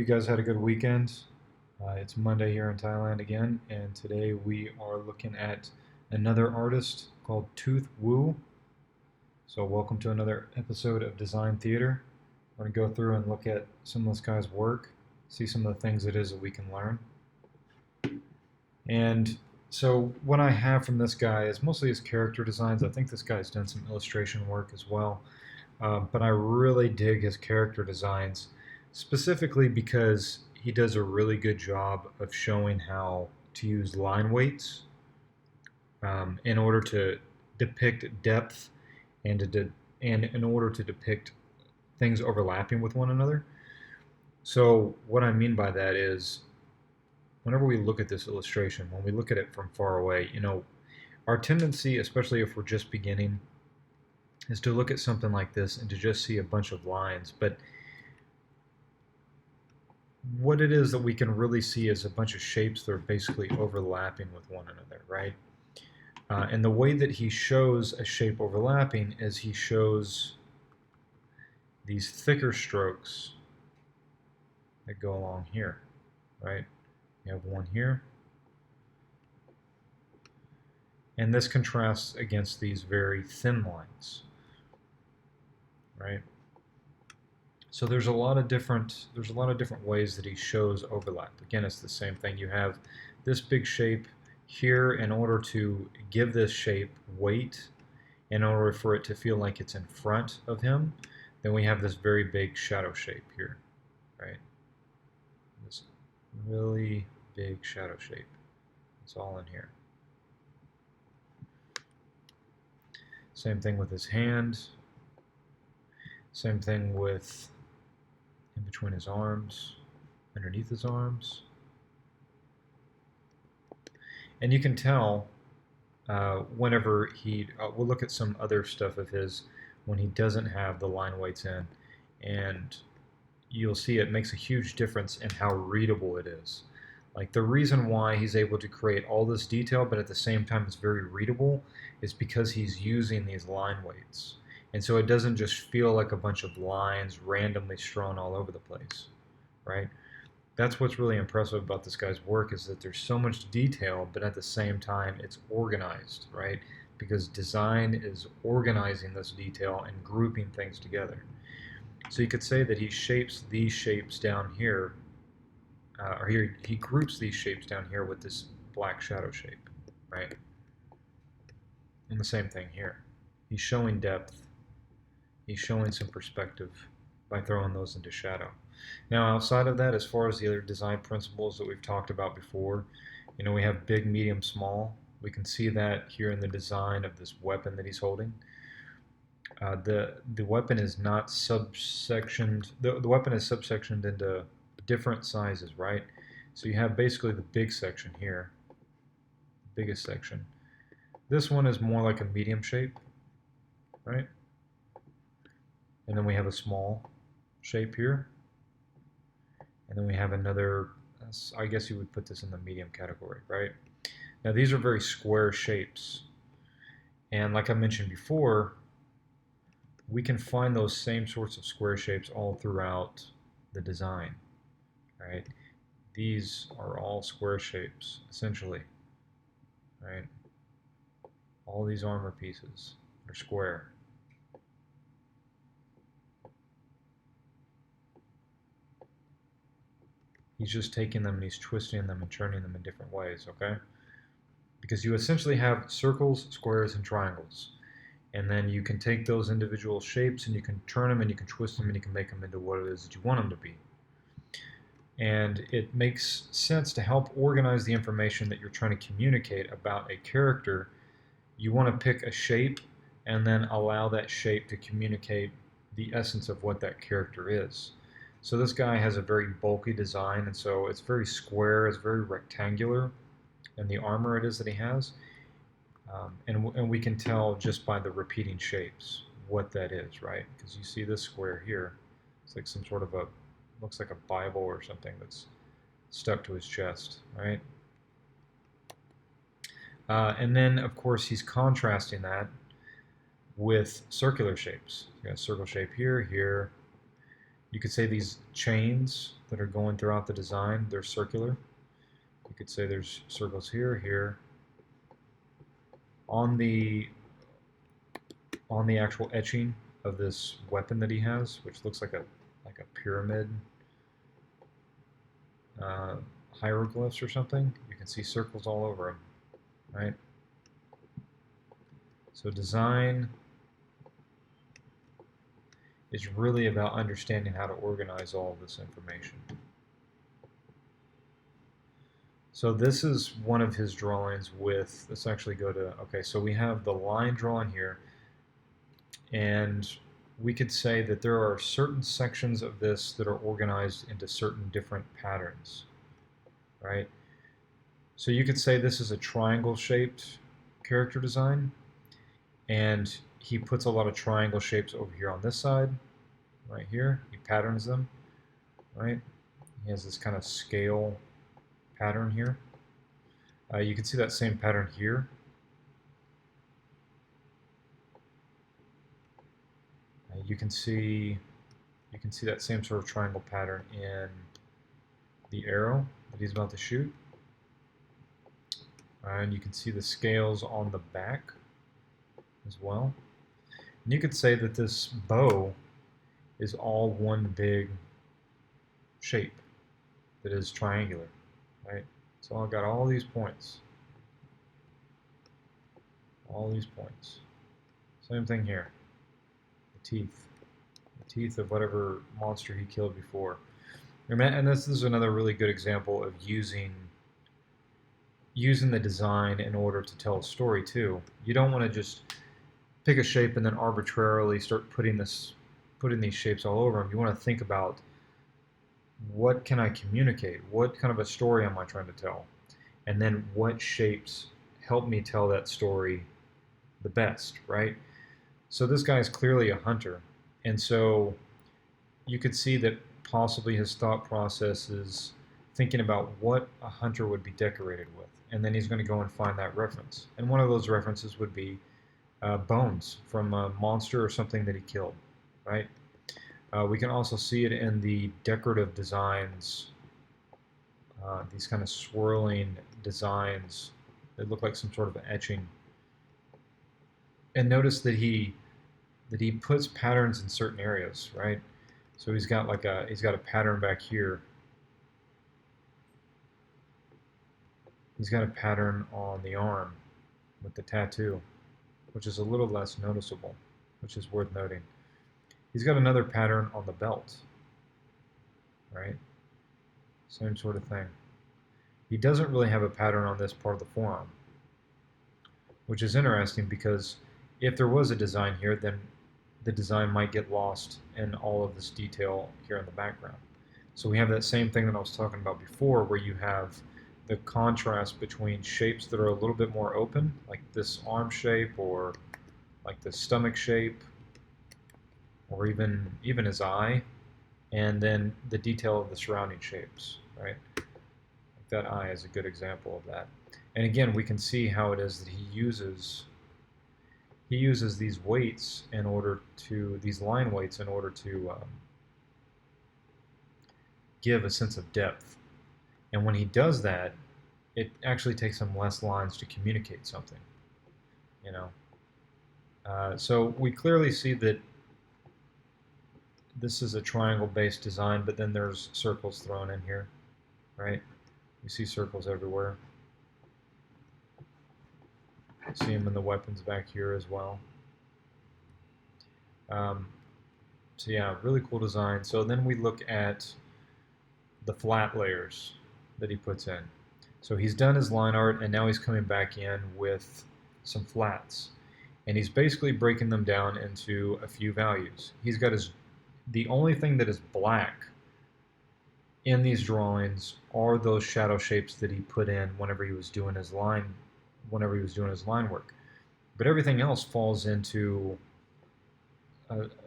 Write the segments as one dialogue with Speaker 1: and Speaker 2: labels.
Speaker 1: You guys had a good weekend. It's Monday here in Thailand again, and today we are looking at another artist called Tooth Woo. So, welcome to another episode of Design Theater. We're going to go through and look at some of this guy's work, see some of the things it is that we can learn. And so, what I have from this guy is mostly his character designs. I think this guy's done some illustration work as well. But I really dig his character designs, specifically because he does a really good job of showing how to use line weights in order to depict depth and in order to depict things overlapping with one another. So what I mean by that is whenever we look at this illustration, when we look at it from far away, our tendency, especially if we're just beginning, is to look at something like this and to just see a bunch of lines. But what it is that we can really see is a bunch of shapes that are basically overlapping with one another, right? And the way that he shows a shape overlapping is he shows these thicker strokes that go along here, right? You have one here. And this contrasts against these very thin lines, right? So there's a lot of different ways that he shows overlap. Again, it's the same thing. You have this big shape here in order to give this shape weight, in order for it to feel like it's in front of him. Then we have this very big shadow shape here, right? This really big shadow shape. It's all in here. Same thing with his hand. Same thing with in between his arms, underneath his arms. And you can tell whenever we'll look at some other stuff of his when he doesn't have the line weights in, and you'll see it makes a huge difference in how readable it is. Like the reason why he's able to create all this detail, but at the same time it's very readable, is because he's using these line weights. And so it doesn't just feel like a bunch of lines randomly strewn all over the place, right? That's what's really impressive about this guy's work is that there's so much detail, but at the same time it's organized, right? Because design is organizing this detail and grouping things together. So you could say that he shapes these shapes down here, or he groups these shapes down here with this black shadow shape, right? And the same thing here. He's showing depth. He's showing some perspective by throwing those into shadow. Now, outside of that, as far as the other design principles that we've talked about before, we have big, medium, small. We can see that here in the design of this weapon that he's holding. The weapon is not subsectioned. The weapon is subsectioned into different sizes, right? So you have basically the big section here, the biggest section. This one is more like a medium shape, right? And then we have a small shape here. And then we have another, I guess you would put this in the medium category, right? Now these are very square shapes. And like I mentioned before, we can find those same sorts of square shapes all throughout the design, right? These are all square shapes, essentially, right? All these armor pieces are square. He's just taking them and he's twisting them and turning them in different ways, okay? Because you essentially have circles, squares, and triangles. And then you can take those individual shapes and you can turn them and you can twist them and you can make them into what it is that you want them to be. And it makes sense to help organize the information that you're trying to communicate about a character. You want to pick a shape and then allow that shape to communicate the essence of what that character is. So this guy has a very bulky design, and so it's very square, it's very rectangular, and the armor it is that he has. And we can tell just by the repeating shapes what that is, right? Because you see this square here. It's like some sort of looks like a Bible or something that's stuck to his chest, right? And then, of course, he's contrasting that with circular shapes. You got a circle shape here, here, You could say these chains that are going throughout the design, they're circular. You could say there's circles here, here. On the actual etching of this weapon that he has, which looks like a pyramid uh, hieroglyphs or something, you can see circles all over them, right? So design is really about understanding how to organize all of this information. So this is one of his drawings with, let's actually go to, okay, so we have the line drawn here, and we could say that there are certain sections of this that are organized into certain different patterns, right? So you could say this is a triangle-shaped character design, and he puts a lot of triangle shapes over here on this side, right here. He patterns them, right? He has this kind of scale pattern here. You can see that same pattern here. You can see that same sort of triangle pattern in the arrow that he's about to shoot. And you can see the scales on the back as well. And you could say that this bow is all one big shape that is triangular, right? So I've got all these points. All these points. Same thing here. The teeth. The teeth of whatever monster he killed before. And this is another really good example of using the design in order to tell a story too. You don't want to just pick a shape and then arbitrarily start putting these shapes all over them. You want to think about, what can I communicate? What kind of a story am I trying to tell? And then what shapes help me tell that story the best, right? So this guy is clearly a hunter, and so you could see that possibly his thought process is thinking about what a hunter would be decorated with, and then he's going to go and find that reference. And one of those references would be bones from a monster or something that he killed, right? We can also see it in the decorative designs, these kind of swirling designs that look like some sort of etching. And notice that he puts patterns in certain areas, right? So he's got a pattern back here. He's got a pattern on the arm with the tattoo, which is a little less noticeable, which is worth noting. He's got another pattern on the belt, right? Same sort of thing. He doesn't really have a pattern on this part of the forearm, which is interesting because if there was a design here, then the design might get lost in all of this detail here in the background. So we have that same thing that I was talking about before, where you have the contrast between shapes that are a little bit more open, like this arm shape, or like the stomach shape, or even his eye, and then the detail of the surrounding shapes, right? Like that eye is a good example of that. And again, we can see how it is that he uses these weights in order to, these line weights in order to give a sense of depth. And when he does that, it actually takes him less lines to communicate something, you know. So we clearly see that this is a triangle-based design, but then there's circles thrown in here, right? You see circles everywhere. You see them in the weapons back here as well. So yeah, really cool design. So then we look at the flat layers that he puts in. So he's done his line art, and now he's coming back in with some flats. And he's basically breaking them down into a few values. He's got the only thing that is black in these drawings are those shadow shapes that he put in whenever he was doing his line work. But everything else falls into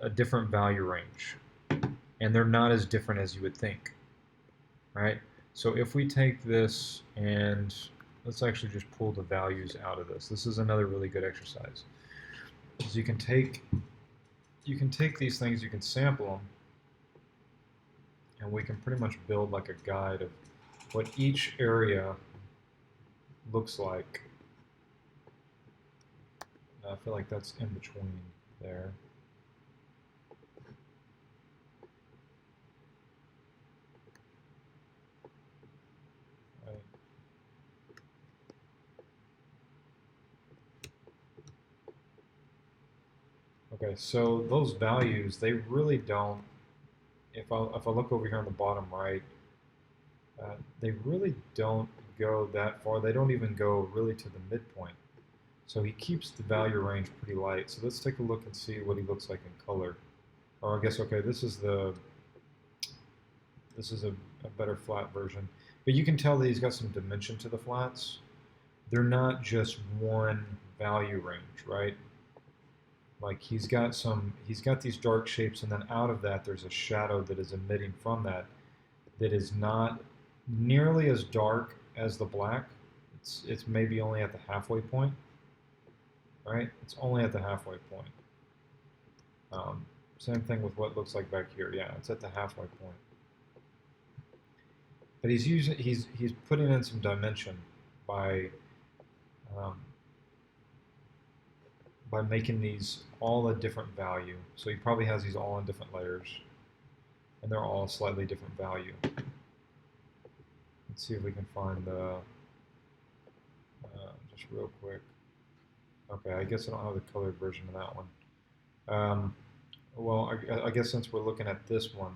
Speaker 1: a different value range, and they're not as different as you would think, right? So if we take this and let's actually just pull the values out of this. This is another really good exercise. So you can take these things, you can sample them, and we can pretty much build like a guide of what each area looks like. I feel like that's in between there. Right. Okay, so those values, they really don't, if I look over here on the bottom right, they really don't go that far. They don't even go really to the midpoint. So he keeps the value range pretty light. So let's take a look and see what he looks like in color. Or I guess, okay, this is a better flat version. But you can tell that he's got some dimension to the flats. They're not just one value range, right? Like he's got these dark shapes, and then out of that there's a shadow that is emitting from that is not nearly as dark as the black. It's maybe only at the halfway point, right? It's only at the halfway point. Same thing with what looks like back here. Yeah, it's at the halfway point. But he's putting in some dimension by making these all a different value. So he probably has these all in different layers, and they're all a slightly different value. Let's see if we can find the, just real quick. Okay, I guess I don't have the colored version of that one. Well, I guess since we're looking at this one,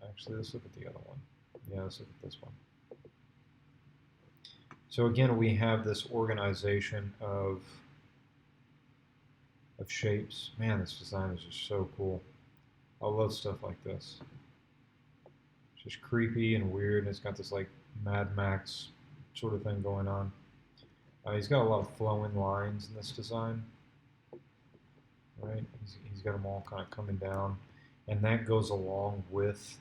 Speaker 1: actually, let's look at the other one. Yeah, let's look at this one. So again, we have this organization of shapes. Man, this design is just so cool. I love stuff like this. It's just creepy and weird, and it's got this like Mad Max sort of thing going on. He's got a lot of flowing lines in this design, right? He's got them all kind of coming down, and that goes along with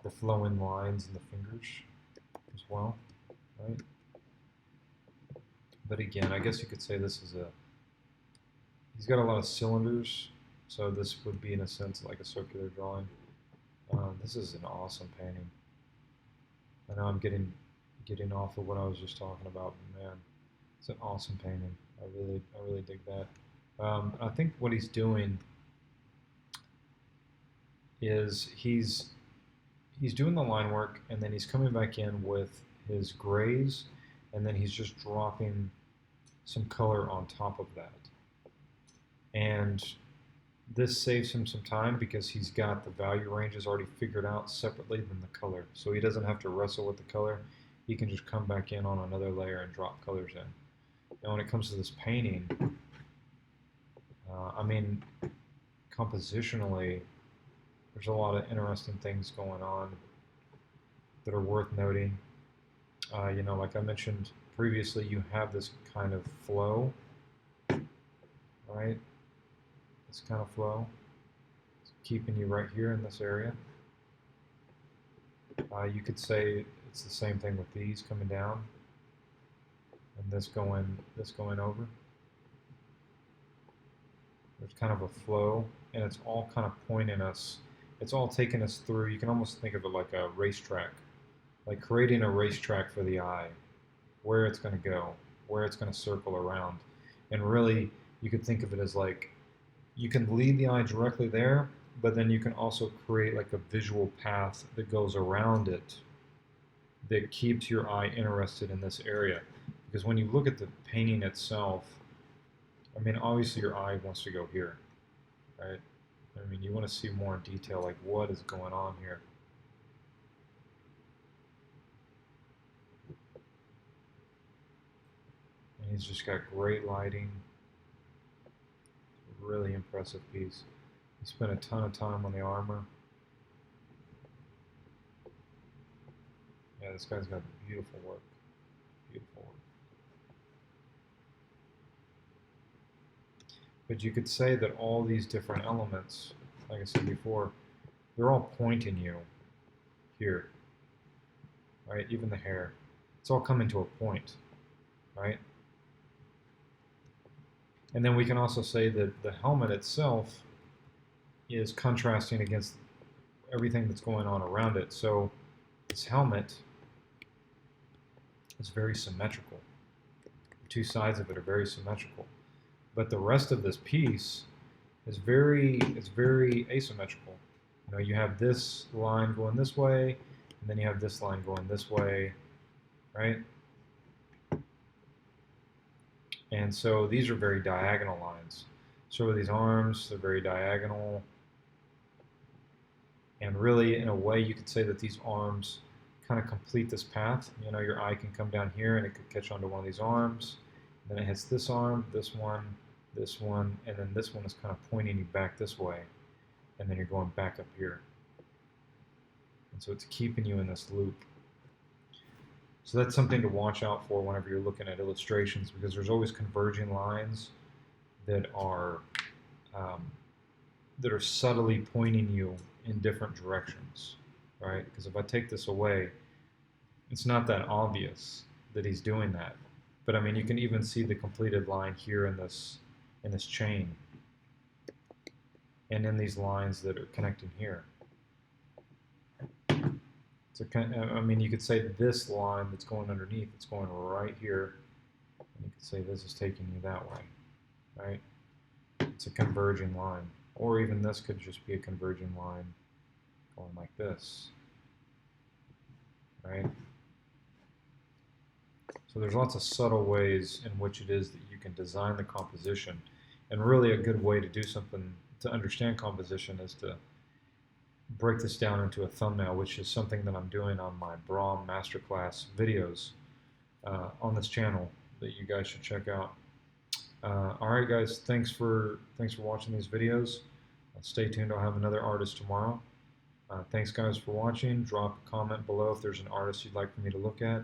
Speaker 1: the flowing lines and the fingers as well, right? But again, I guess you could say this is he's got a lot of cylinders, so this would be in a sense like a circular drawing. This is an awesome painting. I know I'm getting off of what I was just talking about, but man, it's an awesome painting. I really dig that. I think what he's doing is he's doing the line work, and then he's coming back in with his grays, and then he's just dropping some color on top of that. And this saves him some time because he's got the value ranges already figured out separately than the color. So he doesn't have to wrestle with the color. He can just come back in on another layer and drop colors in. Now when it comes to this painting, I mean, compositionally, there's a lot of interesting things going on that are worth noting. You know, like I mentioned previously, you have this kind of flow, right? This kind of flow. It's keeping you right here in this area. You could say it's the same thing with these coming down and this going over. There's kind of a flow, and it's all kind of pointing us. It's all taking us through. You can almost think of it like a racetrack, like creating a racetrack for the eye, where it's going to go, where it's going to circle around. And really, you could think of it as like, you can lead the eye directly there, but then you can also create like a visual path that goes around it that keeps your eye interested in this area. Because when you look at the painting itself, I mean, obviously your eye wants to go here, right? I mean, you want to see more in detail, like what is going on here. And he's just got great lighting. Really impressive piece. He spent a ton of time on the armor. Yeah, this guy's got beautiful work. Beautiful work. But you could say that all these different elements, like I said before, they're all pointing you here, right? Even the hair. It's all coming to a point, right? And then we can also say that the helmet itself is contrasting against everything that's going on around it. So this helmet is very symmetrical. The two sides of it are very symmetrical. But the rest of this piece is very asymmetrical. You know, you have this line going this way, and then you have this line going this way, right? And so these are very diagonal lines. So are these arms, they're very diagonal. And really, in a way, you could say that these arms kind of complete this path. You know, your eye can come down here and it could catch onto one of these arms. Then it hits this arm, this one, and then this one is kind of pointing you back this way. And then you're going back up here. And so it's keeping you in this loop. So that's something to watch out for whenever you're looking at illustrations, because there's always converging lines that are subtly pointing you in different directions, right? Because if I take this away, it's not that obvious that he's doing that. But I mean, you can even see the completed line here in this chain, and in these lines that are connecting here. So I mean, you could say this line that's going underneath, it's going right here, and you could say this is taking you that way, right? It's a converging line. Or even this could just be a converging line going like this, right? So there's lots of subtle ways in which it is that you can design the composition. And really a good way to do something to understand composition is to break this down into a thumbnail, which is something that I'm doing on my Braum Masterclass videos on this channel that you guys should check out. All right, guys, thanks for watching these videos. Stay tuned. I'll have another artist tomorrow. Thanks, guys, for watching. Drop a comment below if there's an artist you'd like for me to look at.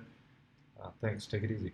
Speaker 1: Thanks. Take it easy.